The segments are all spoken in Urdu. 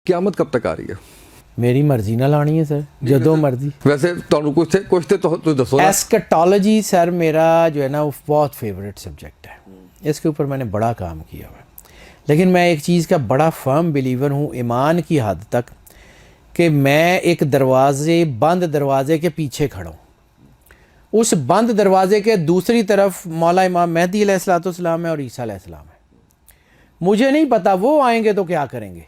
قیامت کب تک آ رہی ہے؟ میری مرضی نہ لانی ہے سر، جدوں مرضی. ویسے کچھ تھے تو دسو نا. ایسکٹالوجی سر میرا جو ہے نا وہ بہت فیوریٹ سبجیکٹ ہے، اس کے اوپر میں نے بڑا کام کیا ہوا ہے. لیکن میں ایک چیز کا بڑا فرم بلیور ہوں ایمان کی حد تک کہ میں ایک بند دروازے کے پیچھے کھڑا ہوں. اس بند دروازے کے دوسری طرف مولا امام مہدی علیہ الصلوۃ والسلام ہے اور عیسیٰ علیہ السلام ہے. مجھے نہیں پتا وہ آئیں گے تو کیا کریں گے،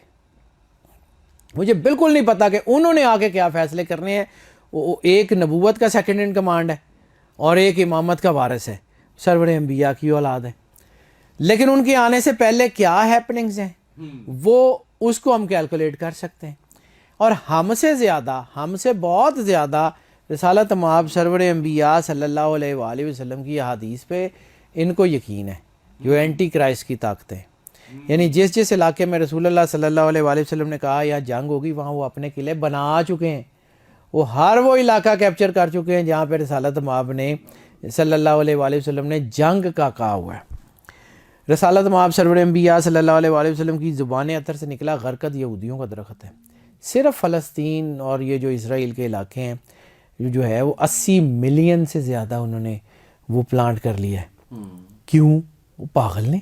مجھے بالکل نہیں پتا کہ انہوں نے آگے کیا فیصلے کرنے ہیں. ایک نبوت کا سیکنڈ ان کمانڈ ہے اور ایک امامت کا وارث ہے، سرور انبیاء کی اولاد ہے. لیکن ان کے آنے سے پہلے کیا ہیپننگز ہیں وہ اس کو ہم کیلکولیٹ کر سکتے ہیں. اور ہم سے بہت زیادہ رسالت مآب سرور انبیاء صلی اللہ علیہ وآلہ وسلم کی احادیث پہ ان کو یقین ہے، جو اینٹی کرائسٹ کی طاقتیں. یعنی جس علاقے میں رسول اللہ صلی اللہ علیہ وآلہ وسلم نے کہا یا جنگ ہوگی وہاں وہ اپنے قلعے بنا چکے ہیں. وہ علاقہ کیپچر کر چکے ہیں جہاں پہ رسالت مآب نے صلی اللہ علیہ وآلہ وسلم نے جنگ کا کہا ہوا ہے. رسالت مآب سرور انبیاء صلی اللہ علیہ وآلہ وسلم کی زبان اطہر سے نکلا غرقد یہودیوں کا درخت ہے. صرف فلسطین اور یہ جو اسرائیل کے علاقے ہیں جو ہے وہ 80 ملین سے زیادہ انہوں نے وہ پلانٹ کر لیا ہے. کیوں؟ وہ پاگل نے،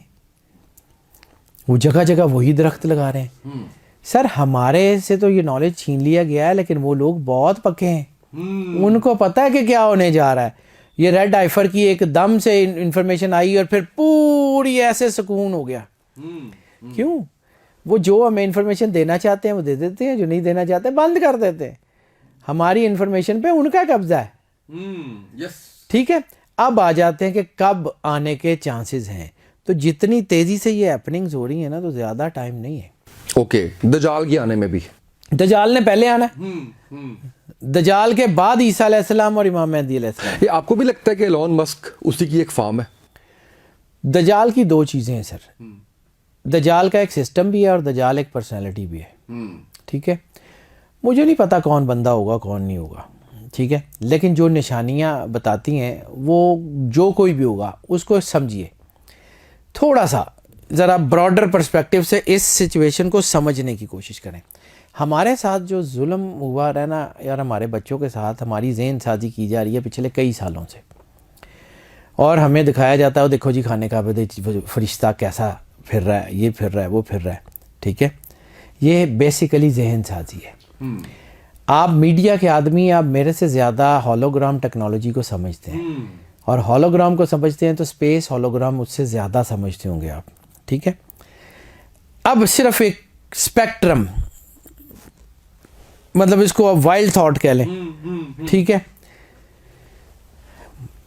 وہ جگہ جگہ وہی درخت لگا رہے ہیں. سر ہمارے سے تو یہ نالج چھین لیا گیا ہے، لیکن وہ لوگ بہت پکے ہیں، ان کو پتہ ہے کہ کیا ہونے جا رہا ہے. یہ ریڈ آئفر کی ایک دم سے انفارمیشن آئی اور پھر پوری ایسے سکون ہو گیا. کیوں؟ وہ جو ہمیں انفارمیشن دینا چاہتے ہیں وہ دے دیتے ہیں، جو نہیں دینا چاہتے بند کر دیتے ہیں. ہماری انفارمیشن پہ ان کا قبضہ ہے. ٹھیک ہے، اب آ جاتے ہیں کہ کب آنے کے چانسز ہیں. تو جتنی تیزی سے یہ ہیپننگز ہو رہی ہیں نا تو زیادہ ٹائم نہیں ہے. اوکے، دجال کے آنے میں بھی دجال نے پہلے آنا ہے، دجال کے بعد عیسیٰ علیہ السلام اور امام مہدی علیہ السلام. یہ آپ کو بھی لگتا ہے کہ ایلون مسک اسی کی ایک فارم ہے؟ دجال کی دو چیزیں ہیں سر، دجال کا ایک سسٹم بھی ہے اور دجال ایک پرسنالٹی بھی ہے. ٹھیک ہے، مجھے نہیں پتا کون بندہ ہوگا کون نہیں ہوگا، ٹھیک ہے، لیکن جو نشانیاں بتاتی ہیں وہ جو کوئی بھی ہوگا اس کو سمجھیے، تھوڑا سا ذرا براڈر پرسپیکٹیو سے اس سچویشن کو سمجھنے کی کوشش کریں. ہمارے ساتھ جو ظلم ہوا رہا نا یار، ہمارے بچوں کے ساتھ ہماری ذہن سازی کی جا رہی ہے پچھلے کئی سالوں سے، اور ہمیں دکھایا جاتا ہے دیکھو جی خانے کعبہ فرشتہ کیسا پھر رہا ہے، یہ پھر رہا ہے، وہ پھر رہا ہے. ٹھیک ہے، یہ بیسیکلی ذہن سازی ہے. آپ میڈیا کے آدمی آپ میرے سے زیادہ ہولوگرام ٹیکنالوجی کو سمجھتے ہیں، اور ہولوگرام کو سمجھتے ہیں تو اسپیس ہولوگرام اس سے زیادہ سمجھتے ہوں گے آپ. ٹھیک ہے، اب صرف ایک اسپیکٹرم، مطلب اس کو آپ وائلڈ تھاٹ کہہ لیں. ٹھیک ہے،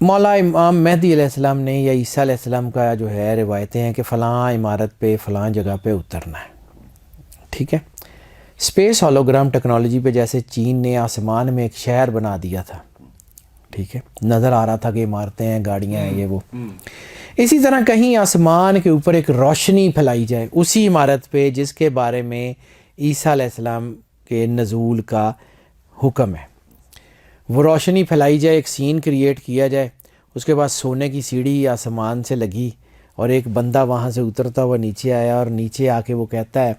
مولا امام مہدی علیہ السلام نے یا عیسیٰ علیہ السلام کا جو ہے روایتیں ہیں کہ فلاں عمارت پہ فلاں جگہ پہ اترنا ہے. ٹھیک ہے، اسپیس ہولوگرام ٹیکنالوجی پہ جیسے چین نے آسمان میں ایک شہر بنا دیا تھا، ٹھیک ہے، نظر آ رہا تھا کہ عمارتیں ہیں، گاڑیاں ہیں، یہ وہ. اسی طرح کہیں آسمان کے اوپر ایک روشنی پھیلائی جائے اسی عمارت پہ جس کے بارے میں عیسیٰ علیہ السلام کے نزول کا حکم ہے. وہ روشنی پھیلائی جائے، ایک سین کریٹ کیا جائے، اس کے بعد سونے کی سیڑھی آسمان سے لگی اور ایک بندہ وہاں سے اترتا ہوا نیچے آیا اور نیچے آ کے وہ کہتا ہے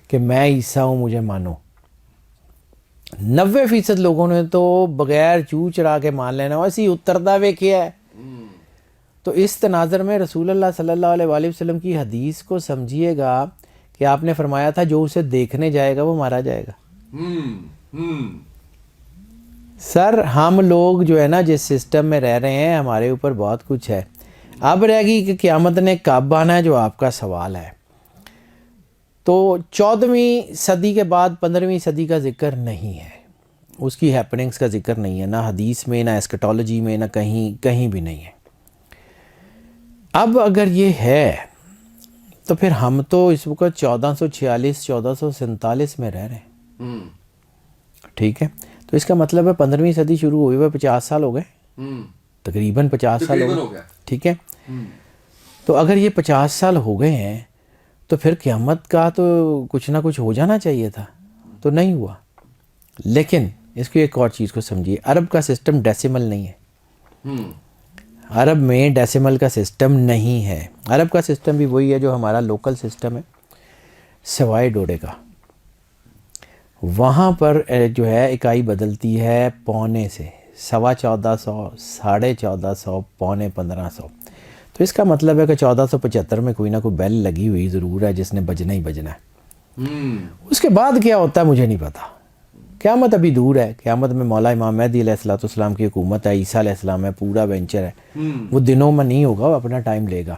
کہ میں عیسیٰ ہوں، مجھے مانو. 90% لوگوں نے تو بغیر چو چرا کے مان لینا، ویسے ہی اترتا ہوئے کیا ہے. تو اس تناظر میں رسول اللہ صلی اللہ علیہ وآلہ وسلم کی حدیث کو سمجھیے گا کہ آپ نے فرمایا تھا جو اسے دیکھنے جائے گا وہ مارا جائے گا. سر ہم لوگ جو ہے نا جس سسٹم میں رہ رہے ہیں ہمارے اوپر بہت کچھ ہے. اب رہ گئی کہ قیامت نے کب آنا ہے جو آپ کا سوال ہے. تو 14ویں صدی کے بعد 15ویں صدی کا ذکر نہیں ہے، اس کی ہیپننگز کا ذکر نہیں ہے، نہ حدیث میں، نہ ایسکٹالوجی میں، نہ کہیں بھی نہیں ہے. اب اگر یہ ہے تو پھر ہم تو اس وقت 1446 1447 میں رہ رہے ہیں. ٹھیک ہے، تو اس کا مطلب ہے 15ویں صدی شروع ہوئی ہوئے 50 سال ہو گئے، تقریباً 50 سال ہو گئے. ٹھیک ہے، تو اگر یہ 50 سال ہو گئے ہیں تو پھر قیامت کا تو کچھ نہ کچھ ہو جانا چاہیے تھا، تو نہیں ہوا. لیکن اس کی ایک اور چیز کو سمجھیے، عرب کا سسٹم ڈیسیمل نہیں ہے. عرب میں ڈیسیمل کا سسٹم نہیں ہے. عرب کا سسٹم بھی وہی ہے جو ہمارا لوکل سسٹم ہے، سوائے ڈوڑے کا. وہاں پر جو ہے اکائی بدلتی ہے پونے سے 1450, 1450, 1450. تو اس کا مطلب ہے کہ 1475 میں کوئی نہ کوئی بیل لگی ہوئی ضرور ہے جس نے بجنا ہی بجنا ہے. اس کے بعد کیا ہوتا ہے مجھے نہیں پتا. قیامت ابھی دور ہے. قیامت میں مولا امام مہدی علیہ الصلوۃ والسلام کی حکومت ہے, عیسیٰ علیہ السلام ہے, پورا وینچر ہے. وہ دنوں میں نہیں ہوگا, وہ اپنا ٹائم لے گا.